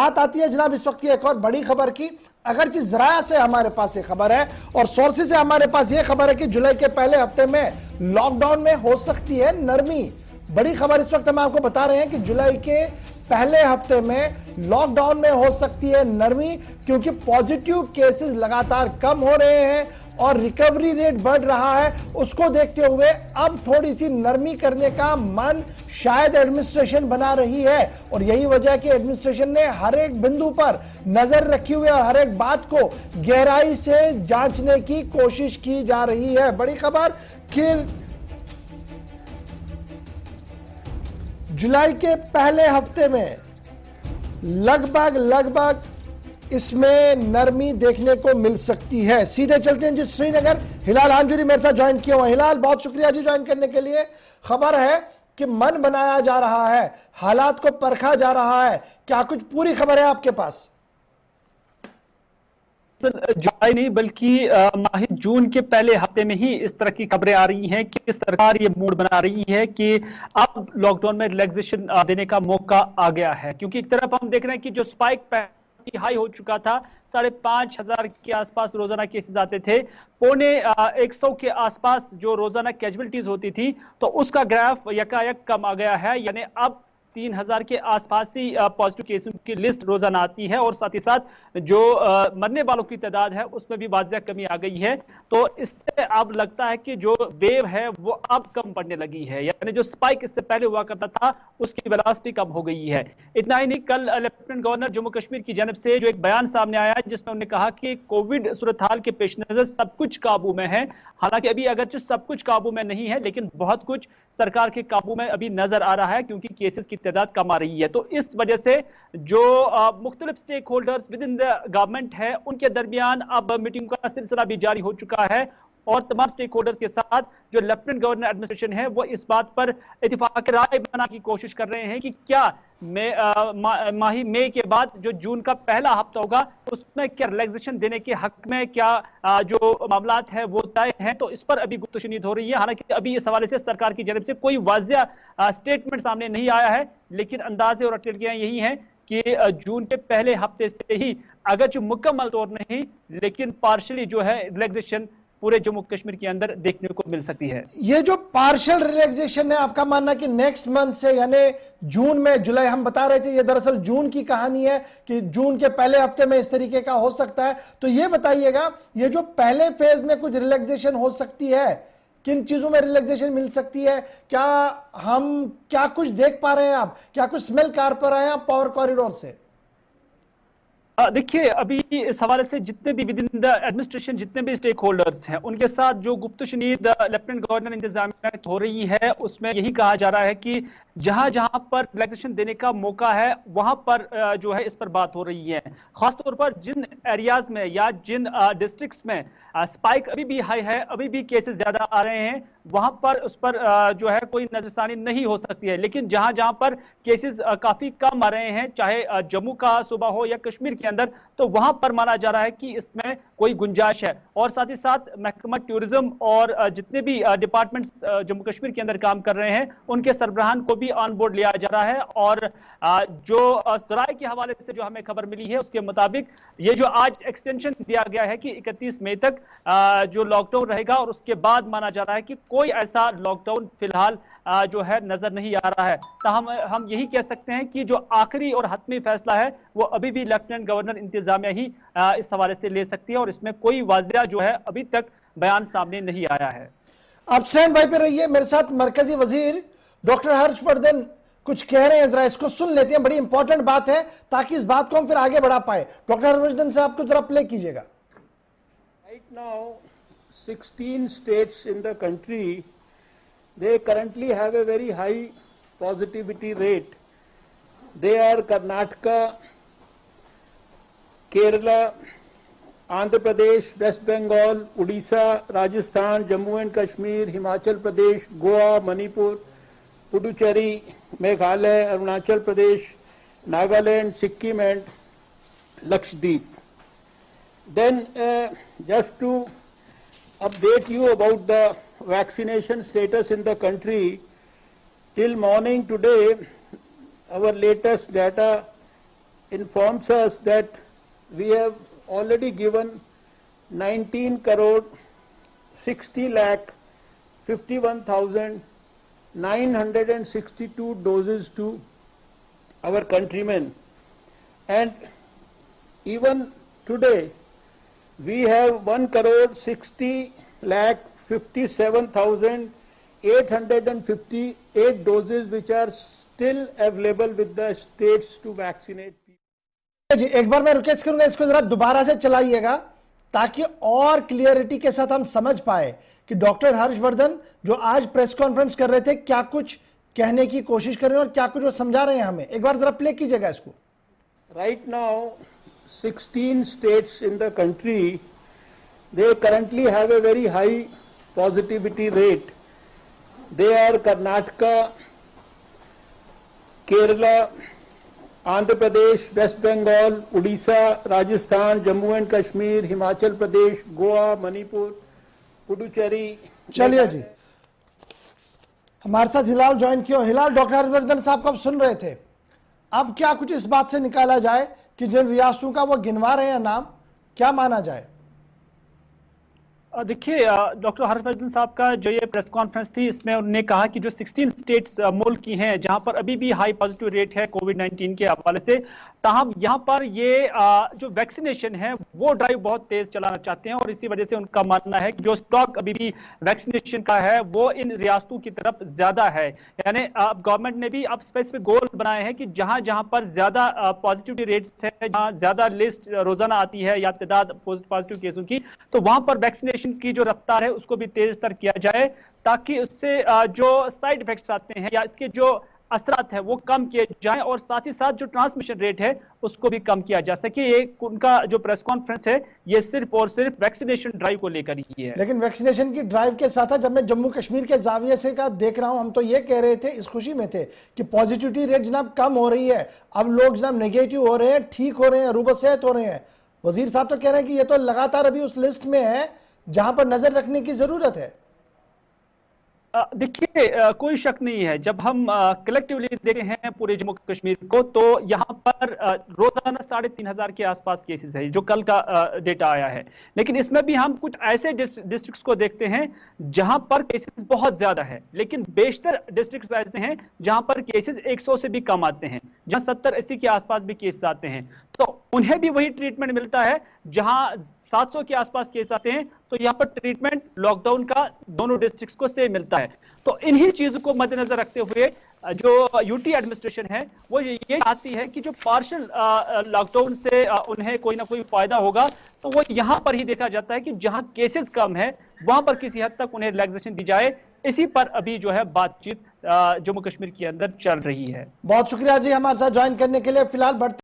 बात आती है जनाब इस वक्त की एक और बड़ी खबर की। अगरचे जराया से हमारे पास ये खबर है और सोर्सेज से हमारे पास ये खबर है कि जुलाई के पहले हफ्ते में लॉकडाउन में हो सकती है नरमी। बड़ी खबर इस वक्त हम आपको बता रहे हैं कि जुलाई के पहले हफ्ते में लॉकडाउन में हो सकती है नरमी, क्योंकि पॉजिटिव केसेस लगातार कम हो रहे हैं और रिकवरी रेट बढ़ रहा है। उसको देखते हुए अब थोड़ी सी नरमी करने का मन शायद एडमिनिस्ट्रेशन बना रही है और यही वजह है कि एडमिनिस्ट्रेशन ने हर एक बिंदु पर नजर रखी हुई है और हर एक बात को गहराई से जांचने की कोशिश की जा रही है। बड़ी खबर कि जुलाई के पहले हफ्ते में लगभग इसमें नरमी देखने को मिल सकती है। सीधे चलते हैं जी श्रीनगर। हिलाल हांजुरी मेरे साथ ज्वाइन किया हुआ। हिलाल, बहुत शुक्रिया जी ज्वाइन करने के लिए। खबर है कि मन बनाया जा रहा है, हालात को परखा जा रहा है, क्या कुछ पूरी खबर है आपके पास? जुलाई नहीं बल्कि माह जून के पहले हफ्ते में ही इस तरह की खबरें आ रही हैं कि सरकार ये मूड बना रही है कि अब लॉकडाउन में रिलैक्सेशन देने का मौका आ गया है। क्योंकि एक तरफ हम देख रहे हैं कि जो स्पाइक हाई हो चुका था, 5,500 के आसपास रोजाना केसेस आते थे, 150 के आसपास जो रोजाना कैजुअलिटीज होती थी, तो उसका ग्राफ यकायक कम आ गया है। यानी अब 3,000 के आसपास ही पॉजिटिव केसों की लिस्ट रोजाना आती है और साथ ही साथ जो मरने वालों की तादाद है उसमें भी वाज़ह कमी आ गई है। तो इससे अब लगता है कि जो वेव है वो अब कम पड़ने लगी है, यानी जो स्पाइक इससे पहले हुआ करता था उसकी वेलोसिटी कम हो गई है। इतना ही नहीं, कल लेफ्टिनेंट गवर्नर जम्मू कश्मीर की जानब से जो एक बयान सामने आया जिसमें उन्होंने कहा कि कोविड सूरत हाल के पेश नजर सब कुछ काबू में है। हालांकि अभी अगरचे सब कुछ काबू में नहीं है, लेकिन बहुत कुछ सरकार के काबू में अभी नजर आ रहा है क्योंकि केसेस की तादाद कम आ रही है। तो इस वजह से जो मुख्तलिफ stakeholders within the government है उनके दरमियान अब मीटिंग का सिलसिला भी जारी हो चुका है और तमाम स्टेक होल्डर्स के साथ जो लेफ्टिनेंट गवर्नर एडमिनिस्ट्रेशन है वो इस बात पर इत्तेफाक राय बनाने की कोशिश कर रहे हैं कि क्या माही मई के बाद जो जून का पहला हफ्ता होगा उसमें क्या रिलैक्सेशन देने के हक में क्या जो मामलात है वो तय हैं। तो इस पर अभी गुफ्तशुनीद हो रही है। हालांकि अभी इस हवाले से सरकार की जानब से कोई वाज़िया स्टेटमेंट सामने नहीं आया है, लेकिन अंदाजे और अटकलियां यही हैं कि जून के पहले हफ्ते से ही अगर जो मुकम्मल तौर नहीं लेकिन पार्शली जो है रिलैक्सेशन पूरे जम्मू कश्मीर के अंदर देखने को मिल सकती है। ये जो पार्शियल रिलैक्सेशन है, आपका मानना कि नेक्स्ट मंथ से यानी जून में, जुलाई हम बता रहे थे ये दरअसल जून की कहानी है कि जून के पहले हफ्ते में इस तरीके का हो सकता है। तो ये बताइएगा ये जो पहले फेज में कुछ रिलैक्सेशन हो सकती है, किन चीजों में रिलैक्सेशन मिल सकती है, क्या कुछ देख पा रहे हैं आप, क्या कुछ स्मेल कर पा रहे हैं आप पावर कॉरिडोर से? देखिए, अभी इस हवाले से जितने भी विद इन द एडमिनिस्ट्रेशन जितने भी स्टेक होल्डर्स हैं उनके साथ जो गुफ्तशुनीद लेफ्टिनेंट गवर्नर इंतजामिया हो रही है उसमें यही कहा जा रहा है कि जहां जहां पर रिलैक्सेशन देने का मौका है वहां पर जो है इस पर बात हो रही है। खासतौर पर जिन एरियाज में या जिन डिस्ट्रिक्ट्स में स्पाइक अभी भी हाई है, अभी भी केसेस ज्यादा आ रहे हैं, वहां पर उस पर जो है कोई नजरसानी नहीं हो सकती है। लेकिन जहां जहां पर केसेस काफी कम आ रहे हैं, चाहे जम्मू का सूबा हो या कश्मीर के अंदर, तो वहां पर माना जा रहा है कि इसमें कोई गुंजाइश है। और साथ ही साथ महकमा टूरिज्म और जितने भी डिपार्टमेंट्स जम्मू कश्मीर के अंदर काम कर रहे हैं उनके सरबराहान को भी ऑन बोर्ड लिया जा रहा है। और जो सराय के हवाले से जो हमें खबर मिली है उसके मुताबिक ये जो आज एक्सटेंशन दिया गया है कि 31 मई तक जो लॉकडाउन रहेगा और उसके बाद माना जा रहा है कि कोई ऐसा लॉकडाउन फिलहाल जो है नजर नहीं आ रहा है। तो हम यही कह सकते हैं कि जो आखिरी और हतमी फैसला है वो अभी भी लेफ्टिनेंट गवर्नर इंतजामिया ही इस हवाले से ले सकती है और इसमें कोई वाज़िया जो है अभी तक बयान सामने नहीं आया है। आप स्टैंड बाय पे रहिए, मेरे साथ मरकजी वजीर डॉक्टर हर्षवर्धन कुछ कह रहे हैं, जरा इसको सुन लेते हैं। बड़ी इंपॉर्टेंट बात है ताकि इस बात को हम फिर आगे बढ़ा पाए। डॉक्टर हर्षवर्धन से आपको जरा प्ले कीजिएगा। Right now 16 states in the country, they currently have a very high positivity rate. They are Karnataka, Kerala, Andhra Pradesh, West Bengal, Odisha, Rajasthan, Jammu and Kashmir, Himachal Pradesh, Goa, Manipur, Puducherry, Meghalaya, Arunachal Pradesh, Nagaland, Sikkim and Lakshadweep. Then just to update you about the vaccination status in the country, till morning today our latest data informs us that we have already given 19 crore 60 lakh 51,962 doses to our countrymen, and even today we have 1 crore 60 lakh 57,858 doses which are still available with the states to vaccinate people. जी एक बार मैं request करूंगा इसको जरा दोबारा से चलाइएगा ताकि और clarity के साथ हम समझ पाए कि डॉक्टर हर्षवर्धन जो आज प्रेस कॉन्फ्रेंस कर रहे थे क्या कुछ कहने की कोशिश कर रहे हैं और क्या कुछ वो समझा रहे हैं हमें। एक बार जरा प्ले कीजिएगा इसको। Right now 16 states in the country, they currently have a very high positivity rate. They are Karnataka, Kerala, Andhra Pradesh, West Bengal, Odisha, Rajasthan, Jammu and Kashmir, Himachal Pradesh, Goa, Manipur, Puducherry। चलिए जी, हमारे साथ हिलाल join किया। हिलाल, doctor Harshvardhan साहब को आप सुन रहे थे, अब क्या कुछ इस बात से निकाला जाए कि जिन रियासतों का वो गिनवा रहे हैं नाम, क्या माना जाए? देखिए, डॉक्टर हर्षवर्धन साहब का जो ये प्रेस कॉन्फ्रेंस थी, इसमें उन्होंने कहा कि जो 16 स्टेट्स मुल्क की हैं जहां पर अभी भी हाई पॉजिटिव रेट है कोविड-19 के हवाले से, ताहम यहां पर ये जो वैक्सीनेशन है वो ड्राइव बहुत तेज चलाना चाहते हैं और इसी वजह से उनका मानना है कि जो स्टॉक अभी भी वैक्सीनेशन का है वो इन रियासतों की तरफ ज्यादा है। यानी अब गवर्नमेंट ने भी अब स्पेसिफिक गोल बनाए हैं कि जहां जहां पर ज्यादा पॉजिटिविटी रेट्स है, जहां ज्यादा लिस्ट रोजाना आती है या तादाद पॉजिटिव केसों की, तो वहां पर वैक्सीनेशन की जो रफ्तार है उसको भी तेज तर किया जाए ताकि उससे जो साइड इफेक्ट्स आते हैं या इसके जो असरात है वो कम किए जाएं और साथ ही साथ जो ट्रांसमिशन रेट है उसको भी कम किया जा सके। ये उनका जो प्रेस कॉन्फ्रेंस है ये सिर्फ और सिर्फ वैक्सीनेशन ड्राइव को लेकर ही है। लेकिन वैक्सीनेशन की ड्राइव के साथ जब मैं जम्मू कश्मीर के जाविये से का देख रहा हूं, हम तो ये कह रहे थे, इस खुशी में थे कि पॉजिटिविटी रेट जनाब कम हो रही है, अब लोग जनाब नेगेटिव हो रहे हैं, ठीक हो रहे हैं, रूबसेहत हो रहे हैं। वजीर साहब तो कह रहे हैं कि ये तो लगातार अभी उस लिस्ट में है जहां पर नजर रखने की जरूरत है। देखिए, कोई शक नहीं है, जब हम कलेक्टिवली देखते हैं पूरे जम्मू कश्मीर को तो यहाँ पर रोजाना 3,500 के आसपास केसेस है जो कल का डेटा आया है। लेकिन इसमें भी हम कुछ ऐसे डिस्ट्रिक्ट्स को देखते हैं जहां पर केसेस बहुत ज्यादा है, लेकिन बेशतर डिस्ट्रिक्ट्स ऐसे हैं जहां पर केसेस 100 से भी कम आते हैं, जहां 70-80 के आसपास भी केसेस आते हैं, तो उन्हें भी वही ट्रीटमेंट मिलता है। जहां 700 के आसपास केस आते हैं तो यहाँ पर ट्रीटमेंट लॉकडाउन का दोनों डिस्ट्रिक्ट्स को सेम मिलता है। तो इन्हीं चीजों को मद्देनजर रखते हुए जो यूटी एडमिनिस्ट्रेशन है वो ये चाहती है कि जो पार्शियल लॉकडाउन से उन्हें कोई ना कोई फायदा होगा, तो वो यहाँ पर ही देखा जाता है कि जहां केसेस कम है वहां पर किसी हद तक उन्हें रिलैक्सेशन दी जाए। इसी पर अभी जो है बातचीत जम्मू कश्मीर के अंदर चल रही है। बहुत शुक्रिया जी हमारे साथ ज्वाइन करने के लिए। फिलहाल बढ़ते